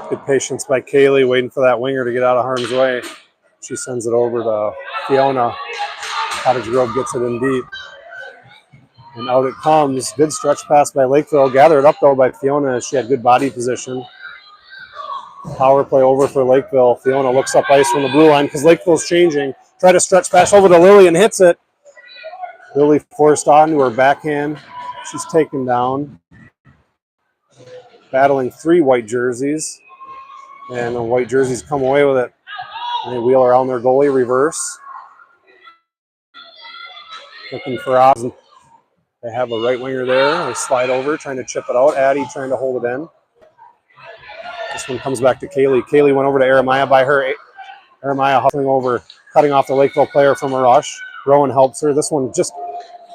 Good patience by Kaylee, waiting for that winger to get out of harm's way. She sends it over to Fiona. Cottage Grove gets it in deep. And out it comes. Good stretch pass by Lakeville. Gathered up, though, by Fiona as she had good body position. Power play over for Lakeville. Fiona looks up ice from the blue line because Lakeville's changing. Try to stretch pass over to Lily and hits it. Lily forced onto her backhand. She's taken down. Battling 3 white jerseys. And the white jerseys come away with it. They wheel around their goalie, reverse. Looking for options. They have a right winger there. They slide over, trying to chip it out. Addie trying to hold it in. This one comes back to Kaylee. Kaylee went over to Jeremiah by her. Jeremiah hustling over, cutting off the Lakeville player from a rush. Rowan helps her. This one just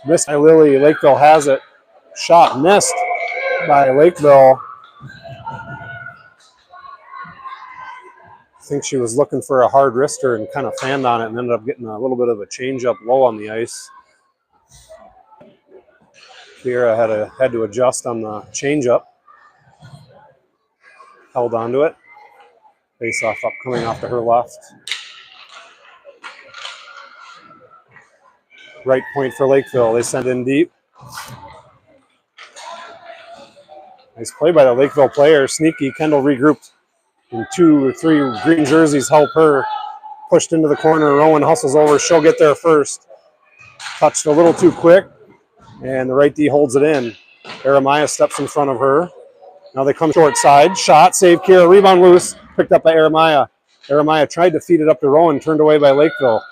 missed by Lily. Lakeville has it. Shot missed by Lakeville. I think she was looking for a hard wrister and kind of fanned on it and ended up getting a little bit of a change up low on the ice. Kiera had to adjust on the change up. Held onto it. Face off up coming off to her left. Right point for Lakeville. They send in deep. Nice play by the Lakeville player. Sneaky. Kendall regrouped. And 2 or 3 green jerseys help her. Pushed into the corner. Rowan hustles over. She'll get there first. Touched a little too quick. And the right D holds it in. Jeremiah steps in front of her. Now they come short side. Shot. Save Kiera. Rebound loose. Picked up by Jeremiah. Jeremiah tried to feed it up to Rowan. Turned away by Lakeville.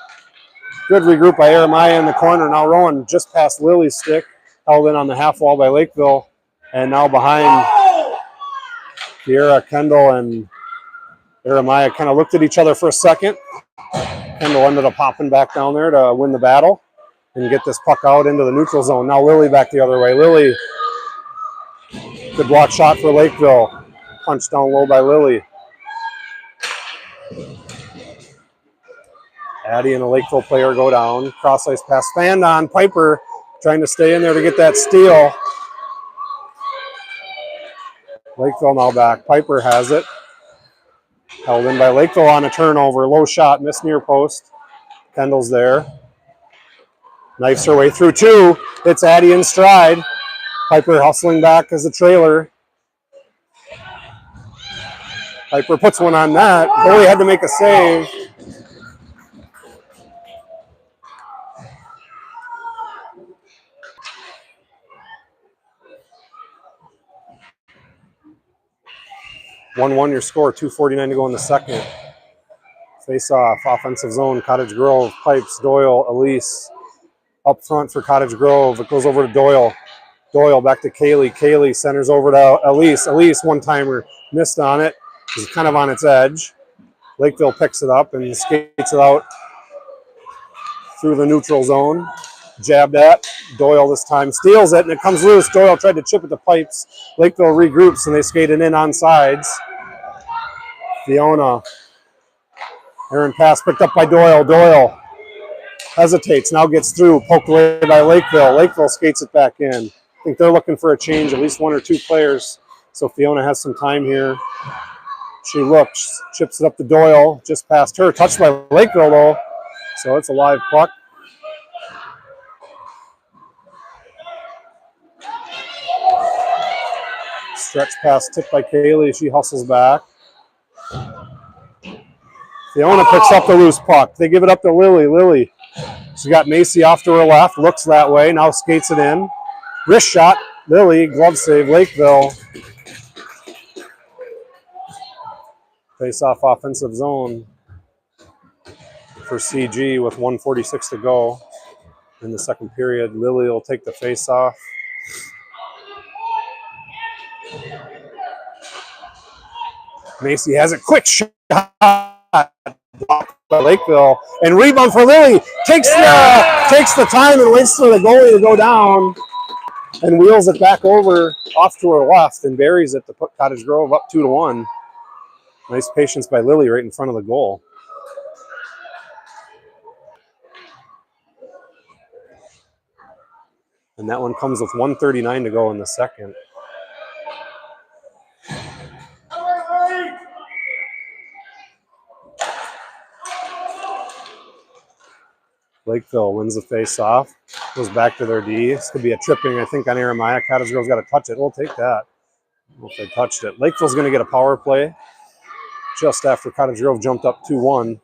Good regroup by Jeremiah in the corner. Now Rowan just past Lily's stick. Held in on the half wall by Lakeville. And now behind Kiera, Kendall, and Jeremiah kind of looked at each other for a second. Kendall ended up hopping back down there to win the battle and get this puck out into the neutral zone. Now Lily back the other way. Lily, good block shot for Lakeville. Punched down low by Lily. Addie and a Lakeville player go down. Cross ice pass fanned on. Piper trying to stay in there to get that steal. Lakeville now back. Piper has it. Held in by Lakeville on a turnover. Low shot, missed near post. Kendall's there. Knifes her way through 2. It's Addie in stride. Piper hustling back as a trailer. Piper puts one on that. Goalie had to make a save. Your score, 2:49 to go in the second. Face off, offensive zone, Cottage Grove, Pipes, Doyle, Elise. Up front for Cottage Grove. It goes over to Doyle. Doyle back to Kaylee. Kaylee centers over to Elise. Elise, one-timer, missed on it. It's kind of on its edge. Lakeville picks it up and skates it out through the neutral zone. Jabbed at. Doyle this time steals it, and it comes loose. Doyle tried to chip it to Pipes. Lakeville regroups, and they skated in on sides. Fiona. Aaron pass picked up by Doyle. Doyle hesitates, now gets through. Poked away by Lakeville. Lakeville skates it back in. I think they're looking for a change, at least 1 or 2 players. So Fiona has some time here. She looks, chips it up to Doyle, just past her. Touched by Lakeville, though. So it's a live puck. Stretch pass tipped by Kaylee. She hustles back. Fiona picks up the loose puck. They give it up to Lily. Lily. She got Macy off to her left. Looks that way. Now skates it in. Wrist shot. Lily. Glove save. Lakeville. Face off offensive zone for CG with 1:46 to go in the second period. Lily will take the face off. Macy has it. Quick shot. Blocked by Lakeville. And rebound for Lily. Takes the time and waits for the goalie to go down. And wheels it back over off to her left and buries it to put Cottage Grove up 2-1. Nice patience by Lily right in front of the goal. And that one comes with 1:39 to go in the second. Lakeville wins the face-off. Goes back to their D. This could be a tripping, I think, on Jeremiah. Cottage Grove's got to touch it. We'll take that. I don't know if they touched it. Lakeville's going to get a power play just after Cottage Grove jumped up 2-1.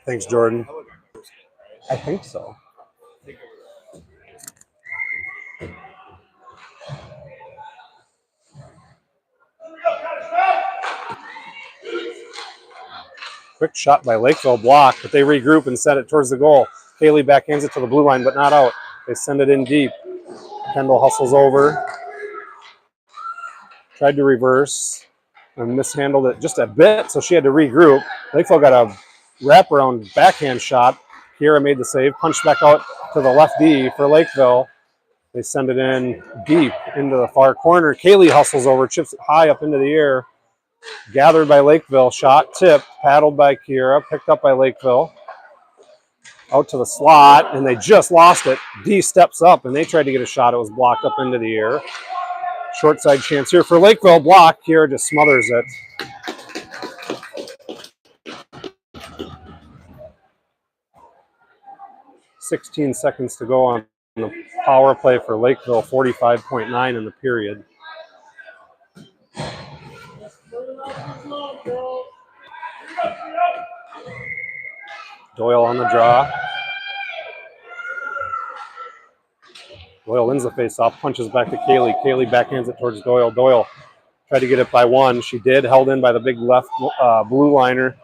Thanks, Jordan. I think so. Quick shot by Lakeville, blocked, but they regroup and set it towards the goal. Kaylee backhands it to the blue line, but not out. They send it in deep. Kendall hustles over. Tried to reverse and mishandled it just a bit, so she had to regroup. Lakeville got a wraparound backhand shot. Kiera made the save, punched back out to the left D for Lakeville. They send it in deep into the far corner. Kaylee hustles over, chips it high up into the air. Gathered by Lakeville, shot, tipped, paddled by Kiera, picked up by Lakeville. Out to the slot, and they just lost it. D steps up, and they tried to get a shot. It was blocked up into the air. Short side chance here for Lakeville. Block. Kiera just smothers it. 16 seconds to go on the power play for Lakeville. 45.9 in the period. Doyle on the draw. Doyle wins the face-off, punches back to Kaylee. Kaylee backhands it towards Doyle. Doyle tried to get it by one. She did, held in by the big left blue liner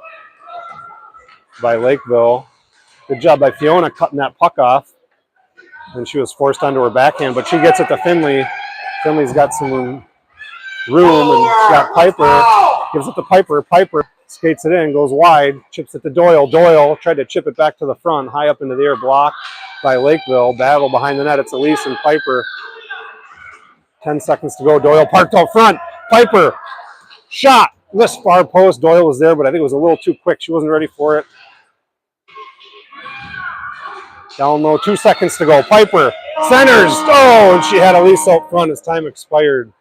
by Lakeville. Good job by Fiona cutting that puck off. And she was forced onto her backhand, but she gets it to Finley. Finley's got some room, and got Piper. Gives it to Piper. Piper skates it in, goes wide, chips it to Doyle. Doyle tried to chip it back to the front, high up into the air, blocked by Lakeville. Battle behind the net. It's Elise and Piper. 10 seconds to go. Doyle parked out front. Piper, shot, missed far post. Doyle was there, but I think it was a little too quick. She wasn't ready for it. Down low, 2 seconds to go. Piper centers. Oh, and she had Elise out front as time expired.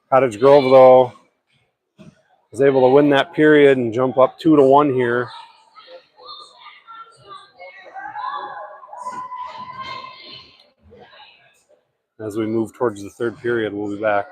Cottage Grove, though, was able to win that period and jump up 2-1 here. As we move towards the third period, we'll be back.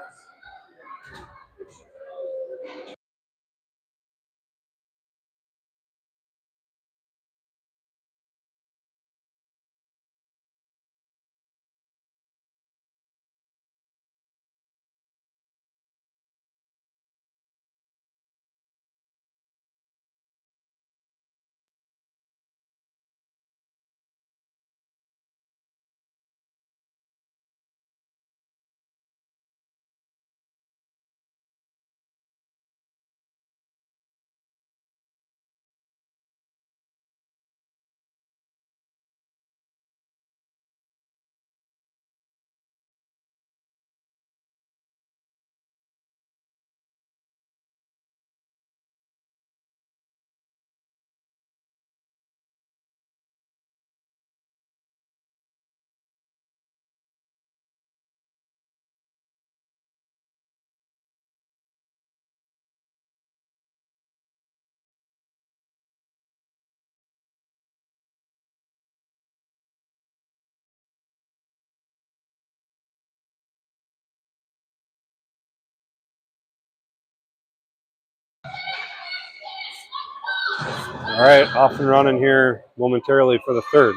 All right, off and running here momentarily for the third.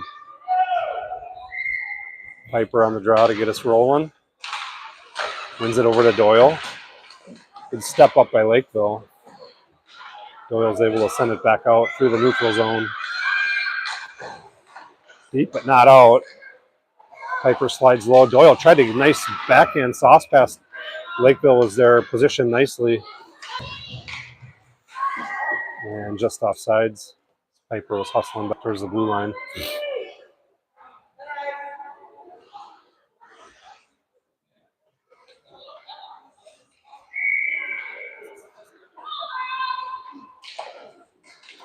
Piper on the draw to get us rolling. Wins it over to Doyle. Good step up by Lakeville. Doyle's able to send it back out through the neutral zone. Deep, but not out. Piper slides low. Doyle tried to get a nice backhand sauce pass. Lakeville was there, positioned nicely. And just off sides. Piper was hustling back towards the blue line.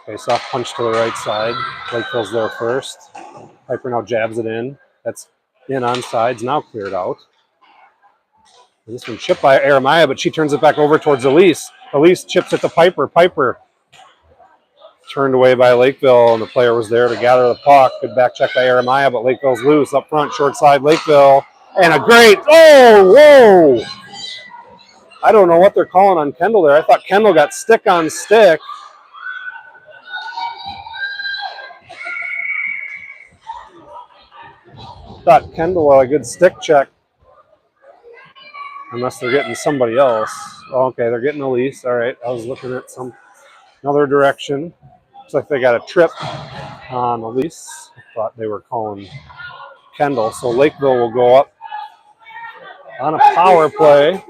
Face-off punch to the right side. Lakeville's there first. Piper now jabs it in. That's In on sides, now cleared out. And this one chipped by Jeremiah, but she turns it back over towards Elise. Elise chips it to Piper. Piper turned away by Lakeville, and the player was there to gather the puck. Good back check by Jeremiah, but Lakeville's loose. Up front, short side, Lakeville. And a great, whoa! I don't know what they're calling on Kendall there. I thought Kendall got stick on stick. Thought Kendall a good stick check. Unless they're getting somebody else. Oh, okay, they're getting Elise. All right, I was looking at another direction. Looks like they got a trip on Elise. I thought they were calling Kendall. So Lakeville will go up on a power play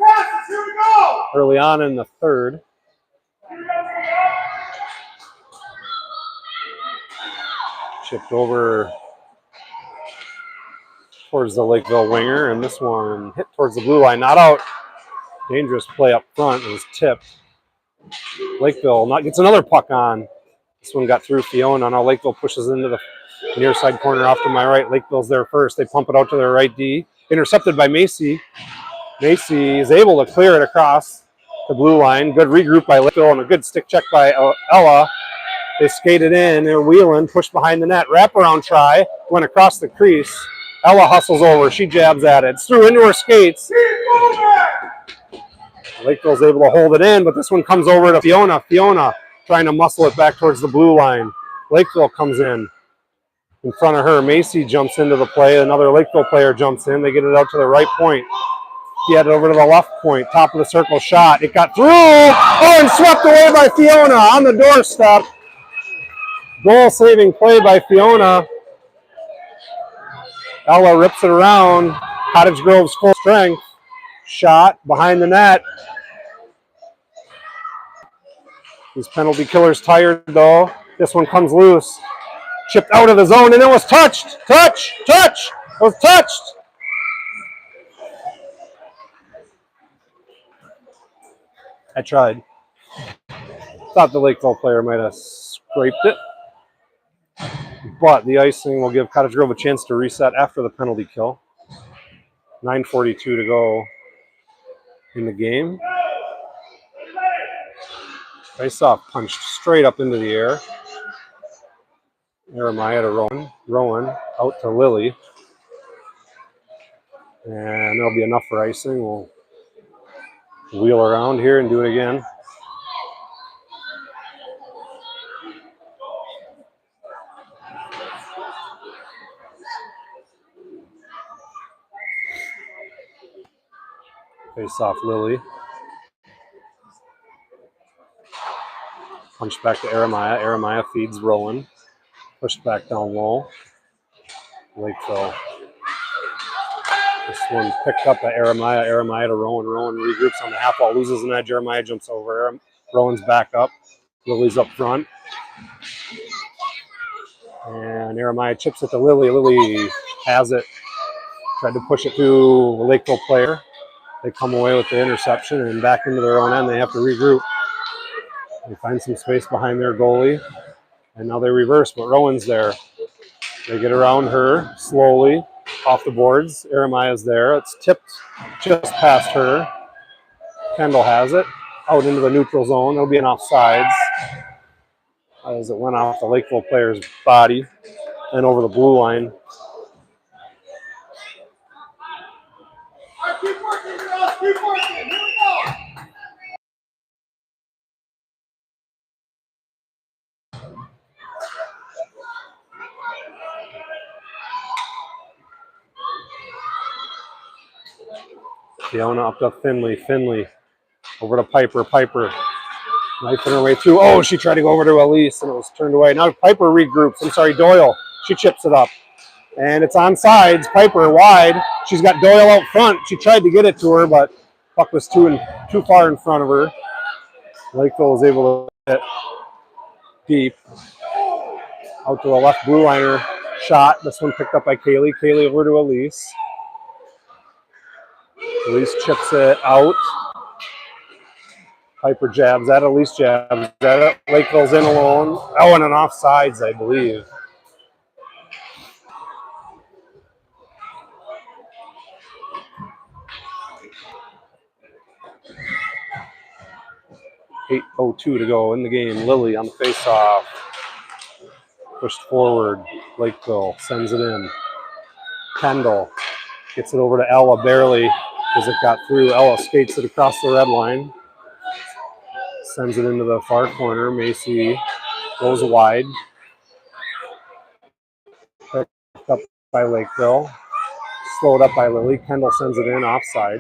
early on in the third. Chipped over towards the Lakeville winger, and this one hit towards the blue line. Not out. Dangerous play up front. It was tipped. Lakeville gets another puck on. This one got through Fiona. Now Lakeville pushes into the near side corner off to my right. Lakeville's there first. They pump it out to their right D. Intercepted by Macy. Macy is able to clear it across the blue line. Good regroup by Lakeville and a good stick check by Ella. They skated in. They're wheeling, pushed behind the net. Wraparound try. Went across the crease. Ella hustles over. She jabs at it. It's through into her skates. Lakeville's able to hold it in, but this one comes over to Fiona. Fiona trying to muscle it back towards the blue line. Lakeville comes in front of her. Macy jumps into the play. Another Lakeville player jumps in. They get it out to the right point. He had it over to the left point. Top of the circle shot. It got through. Oh, and swept away by Fiona on the doorstep. Goal-saving play by Fiona. Ella rips it around. Cottage Grove's full strength. Shot behind the net. These penalty killers tired, though. This one comes loose. Chipped out of the zone, and it was touched. Touch! It was touched. I tried. Thought the Lakeville player might have scraped it. But the icing will give Cottage Grove a chance to reset after the penalty kill. 9:42 to go in the game. Face-off punched straight up into the air. Jeremiah to Rowan. Rowan out to Lily. And there'll be enough for icing. We'll wheel around here and do it again. Face off Lily. Punch back to Jeremiah. Jeremiah feeds Rowan. Pushed back down low. Lakeville. This one picked up by Jeremiah. Jeremiah to Rowan. Rowan regroups on the half wall, loses an edge. Jeremiah jumps over. Rowan's back up. Lily's up front. And Jeremiah chips it to Lily. Lily has it. Tried to push it to the Lakeville player. They come away with the interception and back into their own end. They have to regroup. They find some space behind their goalie. And now they reverse, but Rowan's there. They get around her slowly off the boards. Jeremiah's there. It's tipped just past her. Kendall has it out into the neutral zone. There'll be an offsides as it went off the Lakeville player's body and over the blue line. Keep working, girls. Keep working. Here we go. Fiona up to Finley. Finley over to Piper. Piper knifing her way through. Oh, she tried to go over to Elise and it was turned away. Now Piper regroups. Doyle. She chips it up. And it's on sides. Piper wide. She's got Doyle out front. She tried to get it to her, but puck was too far in front of her. Lakeville was able to hit deep. Out to the left blue liner. Shot. This one picked up by Kaylee. Kaylee over to Elise. Elise chips it out. Piper jabs at it. Elise jabs at it. Lakeville's in alone. Oh, and an offsides, I believe. 8:02 to go in the game. Lily on the face-off. Pushed forward. Lakeville sends it in. Kendall gets it over to Ella barely as it got through. Ella skates it across the red line. Sends it into the far corner. Macy goes wide. Picked up by Lakeville. Slowed up by Lily. Kendall sends it in offsides.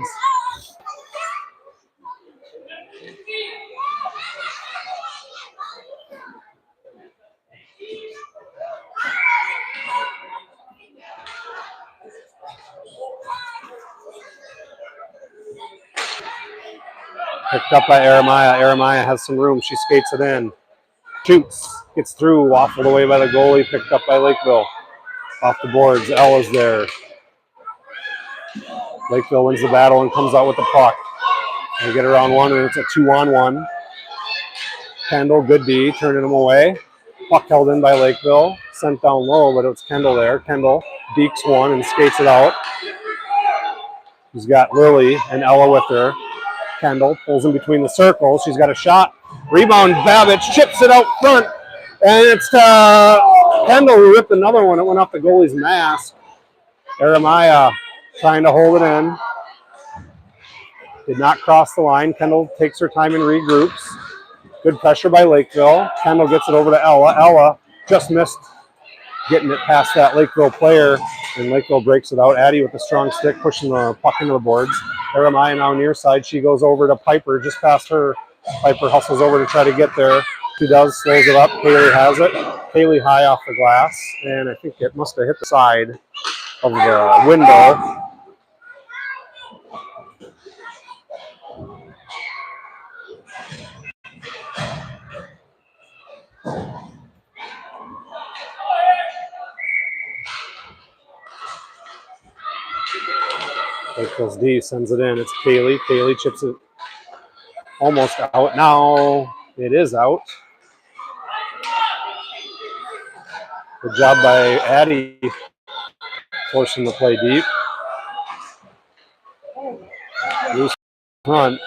Picked up by Aramaya. Aramaya has some room. She skates it in. Shoots. Gets through. Waffled away by the goalie. Picked up by Lakeville. Off the boards. Ella's there. Lakeville wins the battle and comes out with the puck. They get around one, and it's a 2-on-1. Kendall, good D, turning him away. Puck held in by Lakeville. Sent down low, but it's Kendall there. Kendall dekes one and skates it out. He's got Lily and Ella with her. Kendall pulls in between the circles. She's got a shot. Rebound, Babbage chips it out front. And it's Kendall who ripped another one. It went off the goalie's mask. Aramaya trying to hold it in. Did not cross the line. Kendall takes her time and regroups. Good pressure by Lakeville. Kendall gets it over to Ella. Ella just missed getting it past that Lakeville player, and Lakeville breaks it out. Addie with a strong stick, pushing the puck into the boards. Aramaya now near side. She goes over to Piper, just past her. Piper hustles over to try to get there. She does, slows it up. Kaylee has it. Kaylee high off the glass, and I think it must have hit the side of the window. Lakeville's D sends it in. It's Kaylee. Kaylee chips it almost out. Now it is out. Good job by Addie forcing the play deep. Loose front.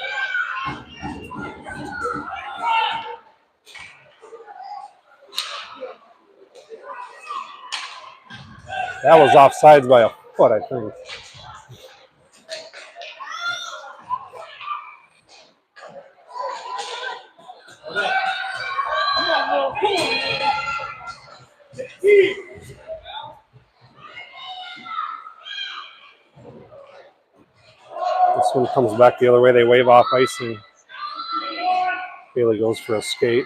That was offsides by a foot, I think. This one comes back the other way. They wave off icing. Bailey goes for a skate.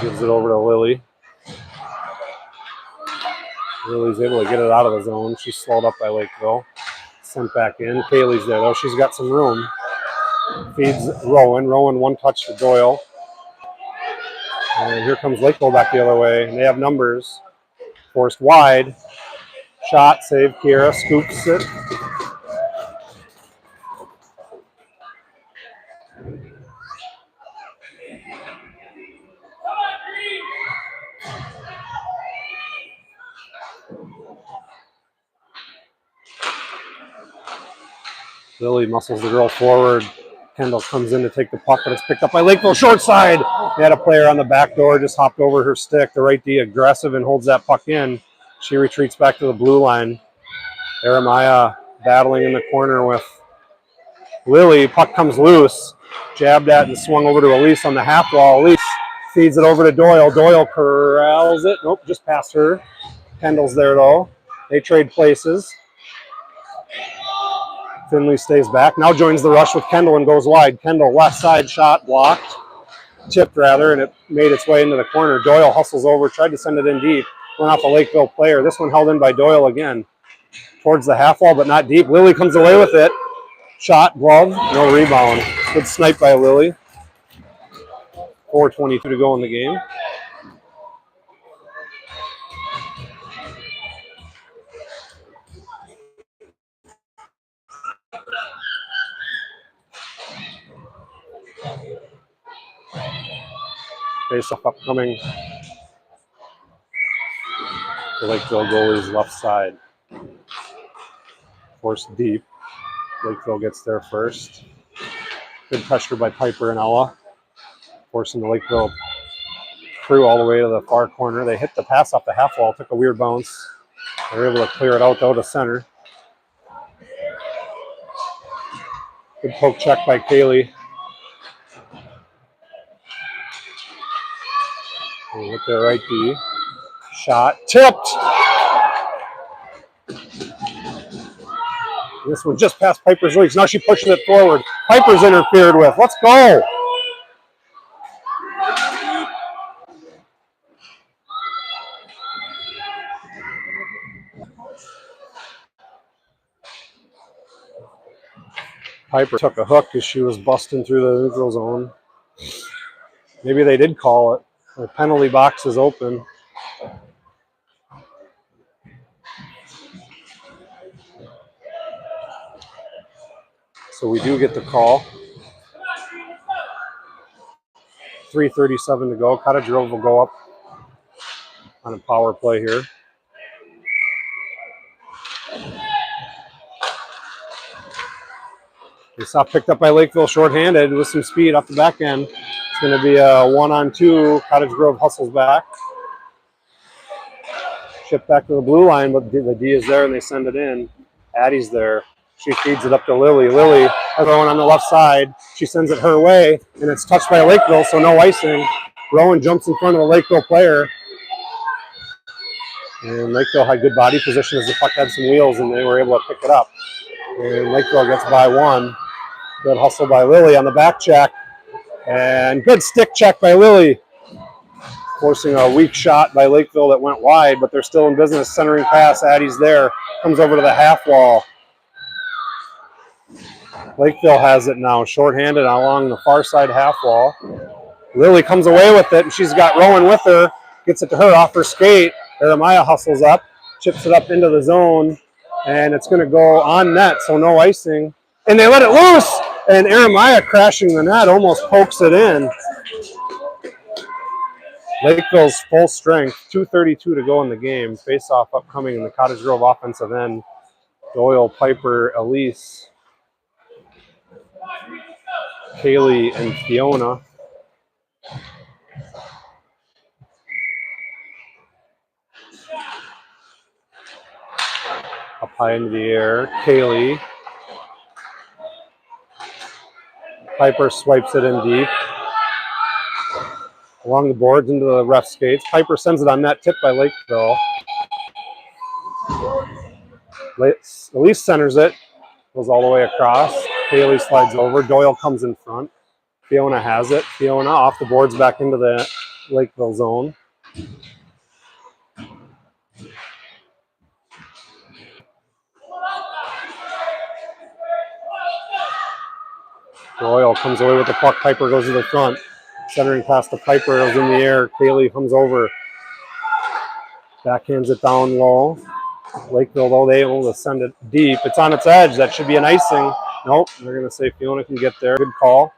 Gives it over to Lily. Lily's able to get it out of the zone. She's slowed up by Lakeville. Sent back in. Kaylee's there, though. She's got some room. Feeds Rowan. Rowan one touch to Doyle. And here comes Lakeville back the other way. And they have numbers. Forced wide. Shot, save. Kira scoops it. Lily muscles the girl forward. Kendall comes in to take the puck, but it's picked up by Lakeville. Short side. They had a player on the back door, just hopped over her stick. The right D aggressive and holds that puck in. She retreats back to the blue line. Aramaya battling in the corner with Lily. Puck comes loose. Jabbed at and swung over to Elise on the half wall. Elise feeds it over to Doyle. Doyle corrals it. Nope, just past her. Kendall's there, though. They trade places. Finley stays back. Now joins the rush with Kendall and goes wide. Kendall left side shot blocked. Tipped rather, and it made its way into the corner. Doyle hustles over, tried to send it in deep. Went off a Lakeville player. This one held in by Doyle again. Towards the half wall, but not deep. Lily comes away with it. Shot, glove, no rebound. Good snipe by Lily. 4:22 to go in the game. Face-off upcoming. The Lakeville goalie's left side. Forced deep. Lakeville gets there first. Good pressure by Piper and Ella, forcing the Lakeville crew all the way to the far corner. They hit the pass off the half wall, took a weird bounce. They were able to clear it out though to center. Good poke check by Kaylee. With their right D. Shot. Tipped! This one just past Piper's legs. Now she pushes it forward. Piper's interfered with. Let's go! Piper took a hook as she was busting through the neutral zone. Maybe they did call it. The penalty box is open. So we do get the call. 3:37 to go. Cottage Grove will go up on a power play here. The stop picked up by Lakeville, shorthanded with some speed off the back end. It's going to be a 1-on-2. Cottage Grove hustles back. Chip back to the blue line, but the D is there and they send it in. Addie's there. She feeds it up to Lily. Lily has Rowan on the left side. She sends it her way, and it's touched by Lakeville, so no icing. Rowan jumps in front of the Lakeville player. And Lakeville had good body position as the puck had some wheels, and they were able to pick it up. And Lakeville gets by one. Good hustle by Lily on the back check. And good stick check by Lily. Forcing a weak shot by Lakeville that went wide, but they're still in business. Centering pass, Addie's there. Comes over to the half wall. Lakeville has it now, shorthanded along the far side half wall. Lily comes away with it, and she's got Rowan with her. Gets it to her off her skate. Jeremiah hustles up, chips it up into the zone, and it's going to go on net, so no icing. And they let it loose, and Jeremiah crashing the net almost pokes it in. Lakeville's full strength, 2:32 to go in the game. Face-off upcoming in the Cottage Grove offensive end. Doyle, Piper, Elise, Kaylee, and Fiona. Up high into the air, Kaylee. Piper swipes it in deep. Along the boards into the ref skates. Piper sends it on net, tipped by Lakeville. Elise centers it, goes all the way across. Kaylee slides over. Doyle comes in front. Fiona has it. Fiona off the boards back into the Lakeville zone. Doyle comes away with the puck. Piper goes to the front. Centering past the Piper, goes in the air. Kaylee comes over. Backhands it down low. Lakeville, though, they able to send it deep. It's on its edge. That should be an icing. Nope. They're going to say Fiona can get there. Good call.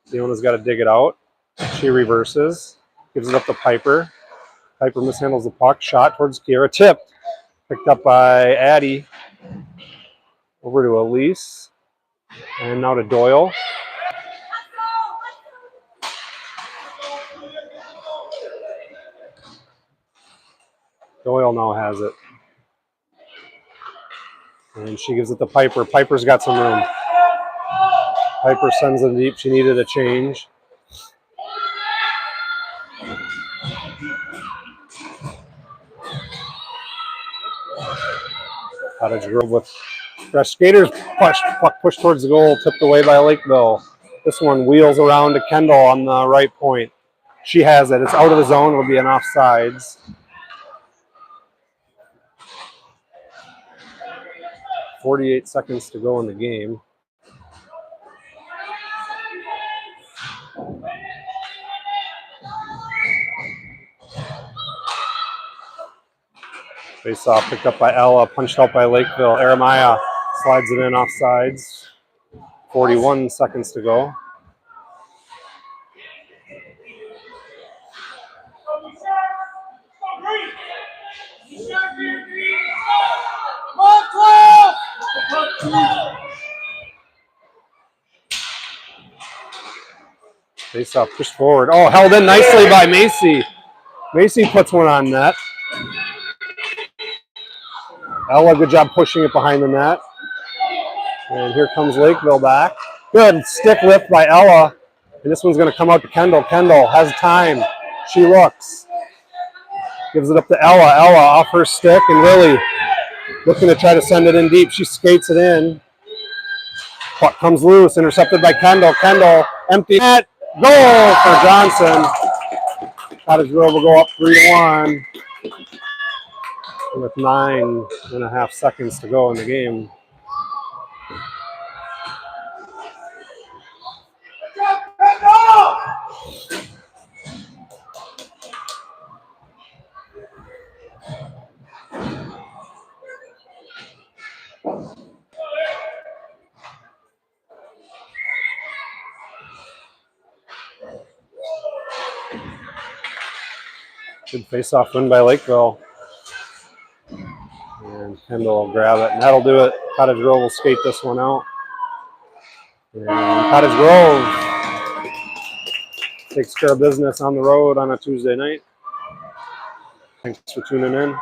Fiona's got to dig it out. She reverses. Gives it up to Piper. Piper mishandles the puck. Shot towards Kira. Tipped. Picked up by Addie. Over to Elise. And now to Doyle. Doyle now has it. And she gives it to Piper. Piper's got some room. Piper sends it deep. She needed a change. Cottage Grove with fresh skaters. Puck pushed towards the goal. Tipped away by Lakeville. This one wheels around to Kendall on the right point. She has it. It's out of the zone. It'll be an offsides. 48 seconds to go in the game. Face-off picked up by Ella, punched out by Lakeville. Jeremiah slides it in offsides. 41 seconds to go. Face off, push forward. Oh, held in nicely by Macy. Macy puts one on net. Ella, good job pushing it behind the net. And here comes Lakeville back. Good stick lift by Ella. And this one's going to come out to Kendall. Kendall has time. She looks. Gives it up to Ella. Ella off her stick, and Lily looking to try to send it in deep. She skates it in. Puck comes loose, intercepted by Kendall. Kendall, empty net. Goal for Johnson. Cottage Grove will go up 3-1 with 9.5 seconds to go in the game. Good face-off win by Lakeville. And Kendall will grab it, and that'll do it. Cottage Grove will skate this one out. And Cottage Grove takes care of business on the road on a Tuesday night. Thanks for tuning in.